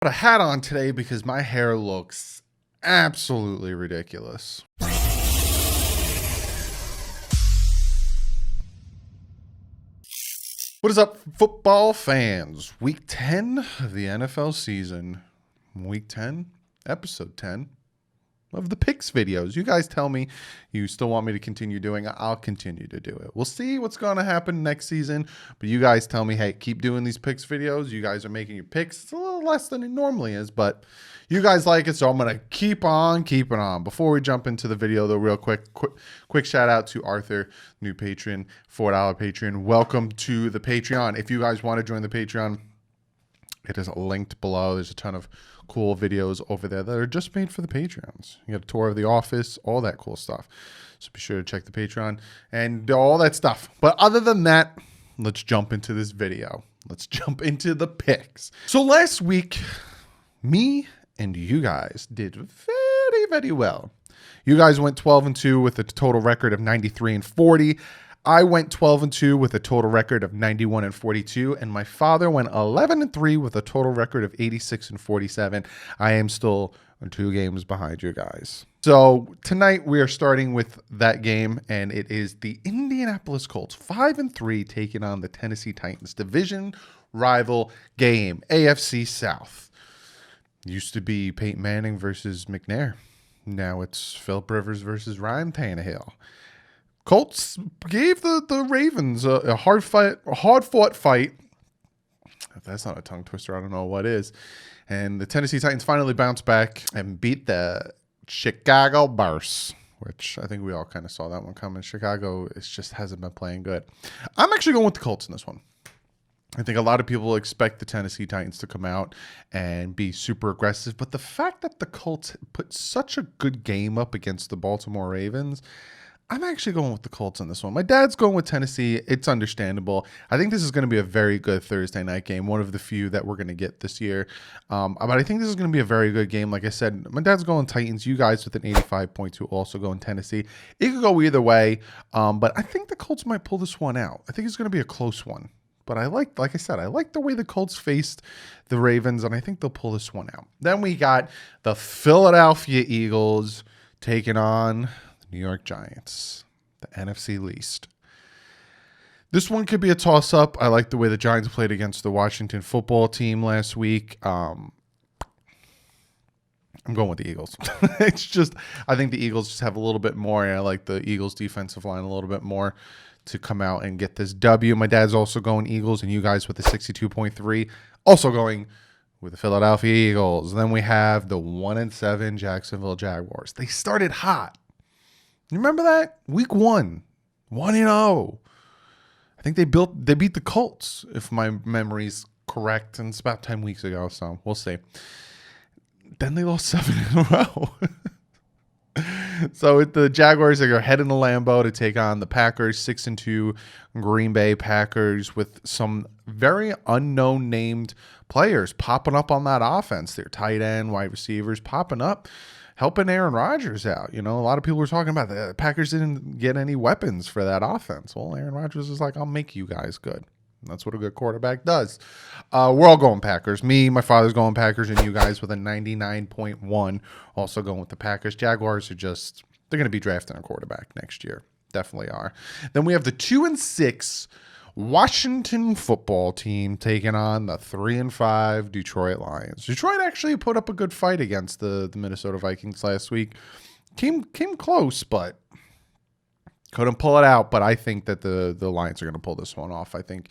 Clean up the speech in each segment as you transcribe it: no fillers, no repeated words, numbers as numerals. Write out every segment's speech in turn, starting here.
Put a hat on today because my hair looks absolutely ridiculous. What is up, football fans? Week 10 of the NFL season. Week 10, episode 10 of the picks videos. You guys tell me you still want me to continue doing it. I'll continue to do it. We'll see what's going to happen next season. But you guys tell me, hey, keep doing these picks videos. You guys are making your picks. It's a little less than it normally is, but you guys like it, so I'm going to keep on keeping on. Before we jump into the video, though, real quick shout out to Arthur, new patron, $4 Patreon. Welcome to the Patreon. If you guys want to join the Patreon, it is linked below. There's a ton of cool videos over there that are just made for the Patreons. You get a tour of the office, all that cool stuff. So be sure to check the Patreon and all that stuff. But other than that, let's jump into this video. Let's jump into the picks. So last week, me and you guys did very, very well. You guys went 12-2 with a total record of 93-40. I went 12-2 with a total record of 91-42, and my father went 11-3 with a total record of 86-47. I am still 2 games behind you guys. So tonight we are starting with that game, and it is the Indianapolis Colts 5-3 taking on the Tennessee Titans. Division rival game, AFC South. Used to be Peyton Manning versus McNair. Now it's Philip Rivers versus Ryan Tannehill. Colts gave the Ravens a hard-fought fight. If that's not a tongue twister, I don't know what is. And the Tennessee Titans finally bounced back and beat the Chicago Bears, which I think we all kind of saw that one coming. Chicago just hasn't been playing good. I'm actually going with the Colts in this one. I think a lot of people expect the Tennessee Titans to come out and be super aggressive, but the fact that the Colts put such a good game up against the Baltimore Ravens, I'm actually going with the Colts in this one. My dad's going with Tennessee. It's understandable. I think this is going to be a very good Thursday night game, one of the few that we're going to get this year. But I think this is going to be a very good game. Like I said, my dad's going Titans. You guys with an 85.2 also going Tennessee. It could go either way, but I think the Colts might pull this one out. I think it's going to be a close one. But like I said, I like the way the Colts faced the Ravens, and I think they'll pull this one out. Then we got the Philadelphia Eagles taking on New York Giants, the NFC least. This one could be a toss-up. I like the way the Giants played against the Washington football team last week. I'm going with the Eagles. It's just, I think the Eagles just have a little bit more, and I like the Eagles defensive line a little bit more to come out and get this W. My dad's also going Eagles, and you guys with the 62.3, also going with the Philadelphia Eagles. Then we have the 1-7 Jacksonville Jaguars. They started hot. You remember that? Week 1, 1-0. I think they beat the Colts, if my memory's correct, and it's about 10 weeks ago, so we'll see. Then they lost 7 in a row. So the Jaguars are heading to Lambeau to take on the Packers, 6-2 Green Bay Packers, with some very unknown named players popping up on that offense. Their tight end, wide receivers popping up, helping Aaron Rodgers out. You know, a lot of people were talking about the Packers didn't get any weapons for that offense. Well, Aaron Rodgers is like, I'll make you guys good. That's what a good quarterback does. We're all going Packers. Me, my father's going Packers, and you guys with a 99.1 also going with the Packers. Jaguars are just, they're going to be drafting a quarterback next year. Definitely are. Then we have the 2-6 Washington football team taking on the 3-5 Detroit Lions. Detroit actually put up a good fight against the Minnesota Vikings last week. Came close, but couldn't pull it out. But I think that the Lions are going to pull this one off. I think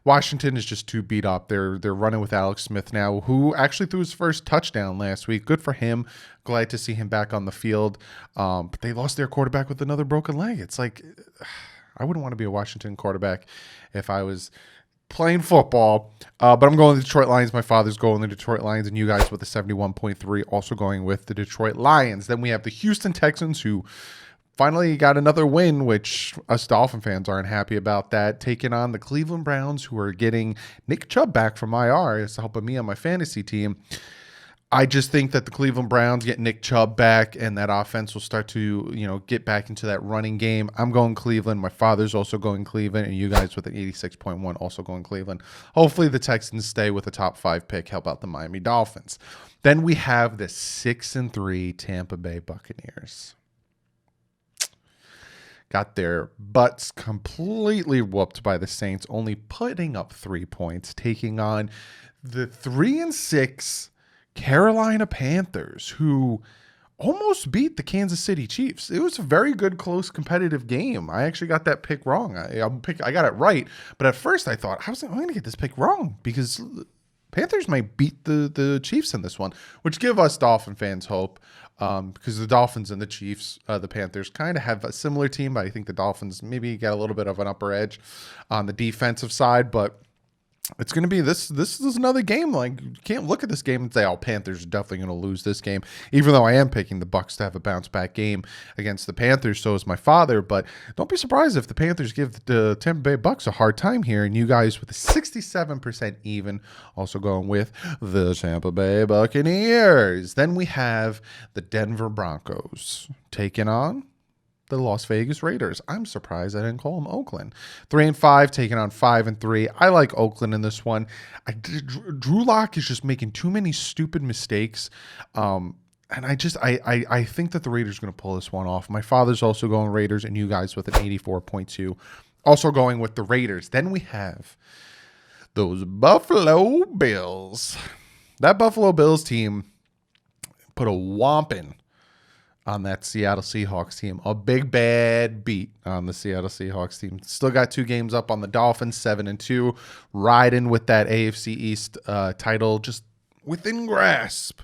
Washington is just too beat up. They're running with Alex Smith now, who actually threw his first touchdown last week. Good for him. Glad to see him back on the field. But they lost their quarterback with another broken leg. It's like, I wouldn't want to be a Washington quarterback if I was playing football. But I'm going with the Detroit Lions. My father's going the Detroit Lions, and you guys with the 71.3 also going with the Detroit Lions. Then we have the Houston Texans, who finally got another win, which us Dolphin fans aren't happy about that, taking on the Cleveland Browns, who are getting Nick Chubb back from IR. It's helping me on my fantasy team. I just think that the Cleveland Browns get Nick Chubb back and that offense will start to, get back into that running game. I'm going Cleveland. My father's also going Cleveland, and you guys with an 86.1 also going Cleveland. Hopefully the Texans stay with a top 5 pick. Help out the Miami Dolphins. Then we have the 6-3 Tampa Bay Buccaneers. Got their butts completely whooped by the Saints, only putting up 3 points, taking on the 3-6 Carolina Panthers, who almost beat the Kansas City Chiefs. It was a very good, close, competitive game. I actually got that pick wrong. I got it right, but at first I thought, I'm going to get this pick wrong because Panthers might beat the Chiefs in this one, which give us Dolphin fans hope because the Dolphins and the Chiefs, the Panthers, kind of have a similar team, but I think the Dolphins maybe get a little bit of an upper edge on the defensive side, but it's going to be this is another game. Like, you can't look at this game and say, oh, Panthers are definitely going to lose this game, even though I am picking the Bucs to have a bounce back game against the Panthers. So is my father. But don't be surprised if the Panthers give the Tampa Bay Bucs a hard time here. And you guys with a 67% even, also going with the Tampa Bay Buccaneers. Then we have the Denver Broncos taking on the Las Vegas Raiders. I'm surprised I didn't call them Oakland. 3-5, taking on 5-3. I like Oakland in this one. Drew Lock is just making too many stupid mistakes. And I think that the Raiders are going to pull this one off. My father's also going Raiders, and you guys with an 84.2. Also going with the Raiders. Then we have those Buffalo Bills. That Buffalo Bills team put a whomping on that Seattle Seahawks team. A big bad beat on the Seattle Seahawks team. Still got 2 games up on the Dolphins, 7-2, riding with that AFC East title just within grasp.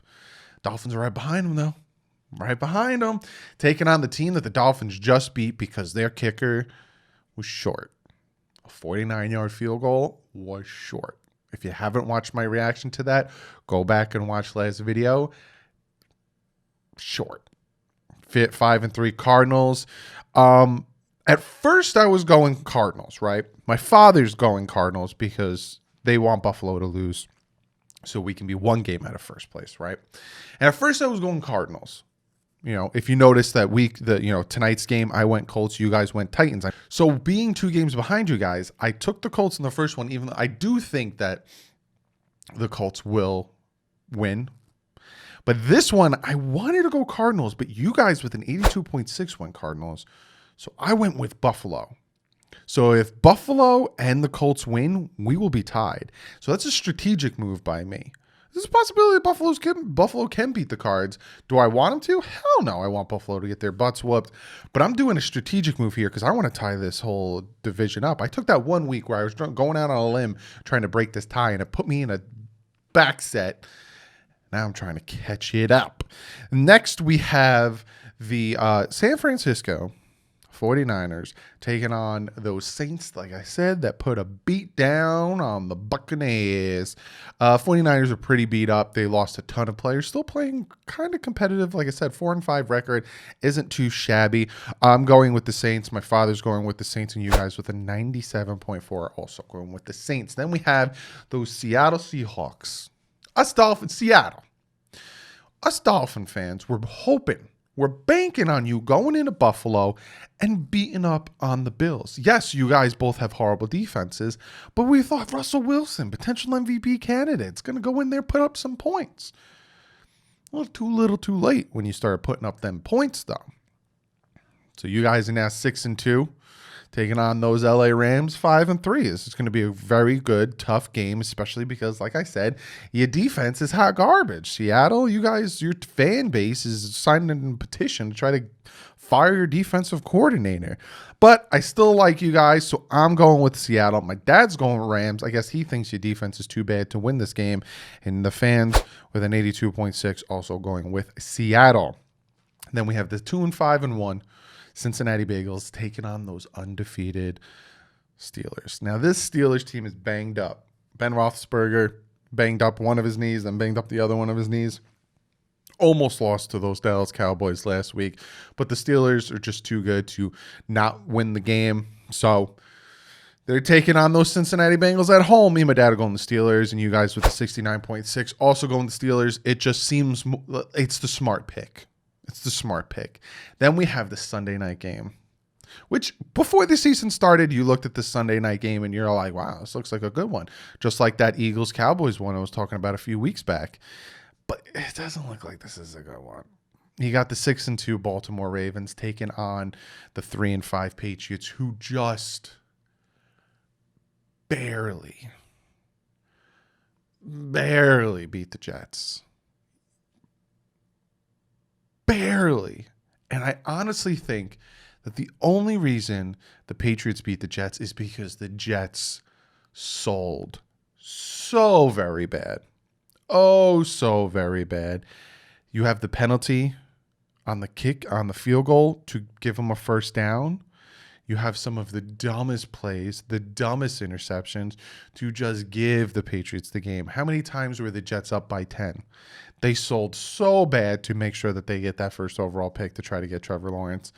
Dolphins are right behind them, though. Right behind them. Taking on the team that the Dolphins just beat because their kicker was short. A 49-yard field goal was short. If you haven't watched my reaction to that, go back and watch last video. Short. 5-3 Cardinals. At first I was going Cardinals, right? My father's going Cardinals because they want Buffalo to lose so we can be 1 game out of first place, right? And at first I was going Cardinals. If you notice that week, tonight's game, I went Colts, you guys went Titans. So being 2 games behind you guys, I took the Colts in the first one, even though I do think that the Colts will win. But this one, I wanted to go Cardinals, but you guys with an 82.6 went Cardinals. So I went with Buffalo. So if Buffalo and the Colts win, we will be tied. So that's a strategic move by me. There's a possibility that Buffalo can beat the Cards. Do I want them to? Hell no. I want Buffalo to get their butts whooped. But I'm doing a strategic move here because I want to tie this whole division up. I took that 1 week where I was going out on a limb trying to break this tie, and it put me in a back set. Now I'm trying to catch it up. Next, we have the San Francisco 49ers taking on those Saints, like I said, that put a beat down on the Buccaneers. 49ers are pretty beat up. They lost a ton of players. Still playing kind of competitive. Like I said, 4-5 record isn't too shabby. I'm going with the Saints. My father's going with the Saints, and you guys with a 97.4 also going with the Saints. Then we have those Seattle Seahawks. Us Dolphin fans, we're banking on you going into Buffalo and beating up on the Bills. Yes, you guys both have horrible defenses, but we thought Russell Wilson, potential MVP candidate, is going to go in there, put up some points. A little too late when you started putting up them points, though. So you guys are now 6-2. Taking on those LA Rams 5-3. This is going to be a very good, tough game, especially because, like I said, your defense is hot garbage. Seattle, you guys, your fan base is signing a petition to try to fire your defensive coordinator. But I still like you guys, so I'm going with Seattle. My dad's going with Rams. I guess he thinks your defense is too bad to win this game. And the fans with an 82.6 also going with Seattle. And then we have the 2-5-1. Cincinnati Bengals taking on those undefeated Steelers. Now, this Steelers team is banged up. Ben Roethlisberger banged up one of his knees, then banged up the other one of his knees. Almost lost to those Dallas Cowboys last week, but the Steelers are just too good to not win the game. So They're taking on those Cincinnati Bengals at home. Me and my dad are going the Steelers, and you guys with the 69.6 also going the Steelers. It just seems it's the smart pick. It's the smart pick. Then we have the Sunday night game, which before the season started, you looked at the Sunday night game and you're like, wow, this looks like a good one. Just like that Eagles-Cowboys one I was talking about a few weeks back. But it doesn't look like this is a good one. You got the 6-2 Baltimore Ravens taking on the 3-5 Patriots, who just barely beat the Jets. Barely. And I honestly think that the only reason the Patriots beat the Jets is because the Jets sold so very bad. Oh, so very bad. You have the penalty on the kick, on the field goal to give them a first down. You have some of the dumbest plays, the dumbest interceptions to just give the Patriots the game. How many times were the Jets up by 10? They sold so bad to make sure that they get that first overall pick to try to get Trevor Lawrence.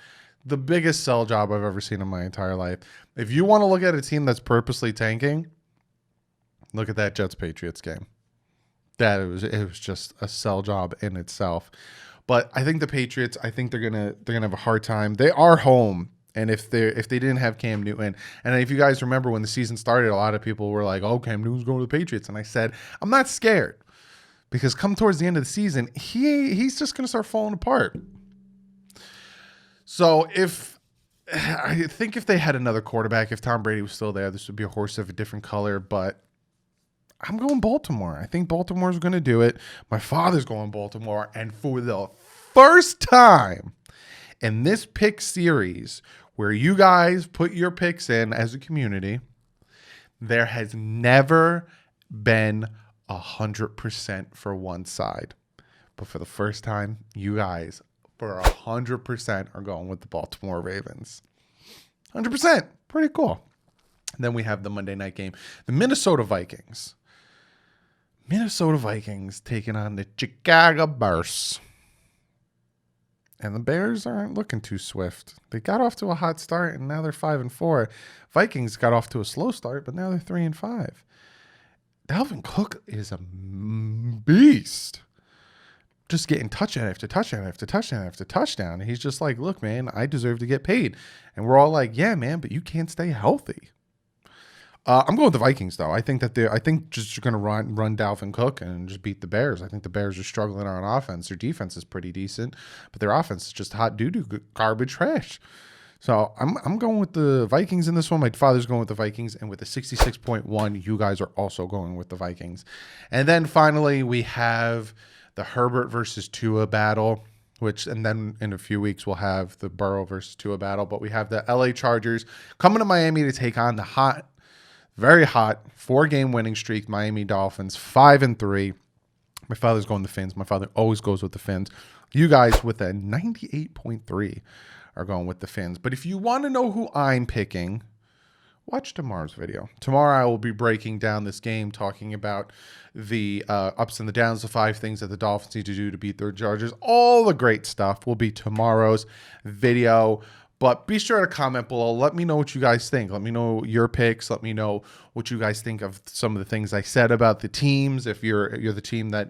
The biggest sell job I've ever seen in my entire life. If you want to look at a team that's purposely tanking, look at that Jets-Patriots game. It was just a sell job in itself. But I think the Patriots, I think they're gonna have a hard time. They are home. And if they didn't have Cam Newton, and if you guys remember when the season started, a lot of people were like, oh, Cam Newton's going to the Patriots. And I said, I'm not scared. Because come towards the end of the season, he's just going to start falling apart. So I think if they had another quarterback, if Tom Brady was still there, this would be a horse of a different color. But I'm going Baltimore. I think Baltimore's going to do it. My father's going Baltimore. And for the first time in this pick series, where you guys put your picks in as a community, there has never been 100% for one side. But for the first time, you guys, for 100%, are going with the Baltimore Ravens. 100%. Pretty cool. And then we have the Monday night game. The Minnesota Vikings. Minnesota Vikings taking on the Chicago Bears. And the Bears aren't looking too swift. They got off to a hot start, and now they're 5-4. Vikings got off to a slow start, but now they're 3-5. Dalvin Cook is a beast. Just getting touchdown after touchdown after touchdown after touchdown. And he's just like, look, man, I deserve to get paid. And we're all like, yeah, man, but you can't stay healthy. I'm going with the Vikings, though. I think just going to run Dalvin Cook and just beat the Bears. I think the Bears are struggling on offense. Their defense is pretty decent, but their offense is just hot doo-doo, garbage trash. So I'm going with the Vikings in this one. My father's going with the Vikings, and with the 66.1, you guys are also going with the Vikings. And then finally, we have the Herbert versus Tua battle, and then in a few weeks we'll have the Burrow versus Tua battle. But we have the LA Chargers coming to Miami to take on the very hot 4-game winning streak Miami Dolphins, 5-3. My father's going the Fins. My father always goes with the Fins. You guys with a 98.3 are going with the Fins. But if you want to know who I'm picking, watch tomorrow's video. Tomorrow I will be breaking down this game, talking about the ups and the downs, the 5 things that the Dolphins need to do to beat their Chargers. All the great stuff will be tomorrow's video. But be sure to comment below. Let me know what you guys think. Let me know your picks. Let me know what you guys think of some of the things I said about the teams. If you're the team that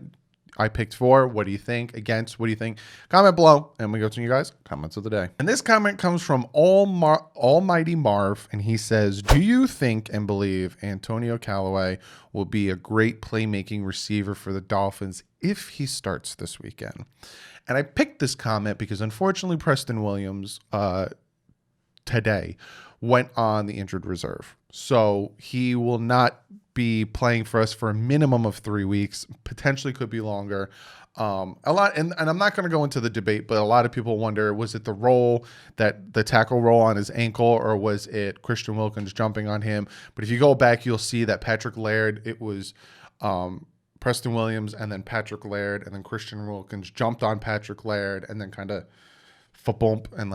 I picked for, what do you think? Against, what do you think? Comment below, and we go to you guys. Comments of the day. And this comment comes from Almighty Marv, and he says, do you think and believe Antonio Callaway will be a great playmaking receiver for the Dolphins if he starts this weekend? And I picked this comment because, unfortunately, Preston Williams today went on the injured reserve. So he will not be playing for us for a minimum of 3 weeks, potentially could be longer. And I'm not going to go into the debate, but a lot of people wonder, was it the tackle roll on his ankle, or was it Christian Wilkins jumping on him? But if you go back, you'll see that Patrick Laird, it was Preston Williams and then Patrick Laird, and then Christian Wilkins jumped on Patrick Laird and then kind of bump and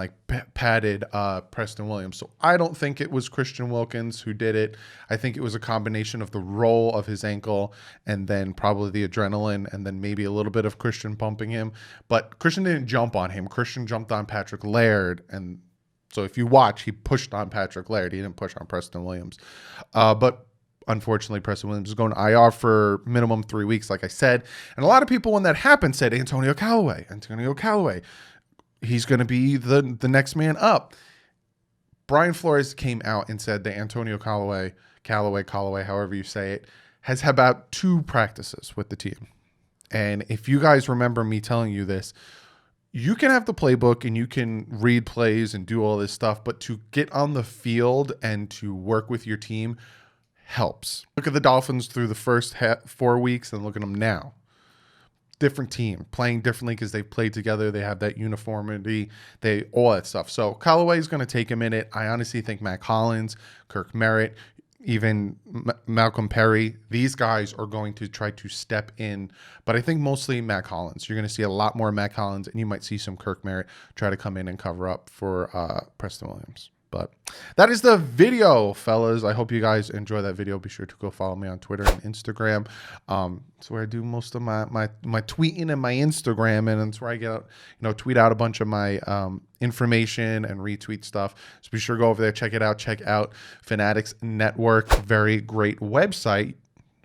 patted Preston Williams. So I don't think it was Christian Wilkins who did it. I think it was a combination of the roll of his ankle and then probably the adrenaline and then maybe a little bit of Christian bumping him. But Christian didn't jump on him. Christian jumped on Patrick Laird, and So if you watch, he pushed on Patrick Laird. He didn't push on Preston Williams. But unfortunately, Preston Williams is going to IR for minimum 3 weeks, like I said. And a lot of people, when that happened, said Antonio Callaway. He's going to be the next man up. Brian Flores came out and said that Antonio Callaway, however you say it, has had about 2 practices with the team. And if you guys remember me telling you this, you can have the playbook and you can read plays and do all this stuff, but to get on the field and to work with your team helps. Look at the Dolphins through the first 4 weeks and look at them now. Different team, playing differently because they've played together. They have that uniformity, all that stuff. So Callaway is going to take a minute. I honestly think Mac Hollins, Kirk Merritt, even Malcolm Perry, these guys are going to try to step in, but I think mostly Mac Hollins. You're going to see a lot more Mac Hollins, and you might see some Kirk Merritt try to come in and cover up for Preston Williams. But that is the video, fellas. I hope you guys enjoy that video. Be sure to go follow me on Twitter and Instagram. It's where I do most of my tweeting and my Instagram, and it's where I get out, tweet out a bunch of my information and retweet stuff. So be sure to go over there, check it out. Check out Fanatics Network, very great website.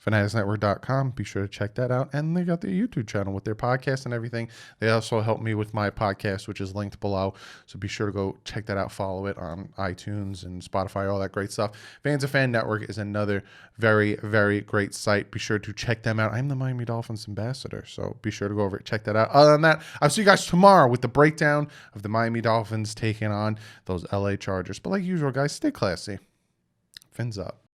fanaticsnetwork.com. Be sure to check that out. And they got their YouTube channel with their podcast and everything. They also help me with my podcast, which is linked below. So be sure to go check that out. Follow it on iTunes and Spotify, all that great stuff. Fans of Fan Network is another very, very great site. Be sure to check them out. I'm the Miami Dolphins ambassador, so be sure to go over and check that out. Other than that, I'll see you guys tomorrow with the breakdown of the Miami Dolphins taking on those LA Chargers. But like usual, guys, stay classy. Fins up.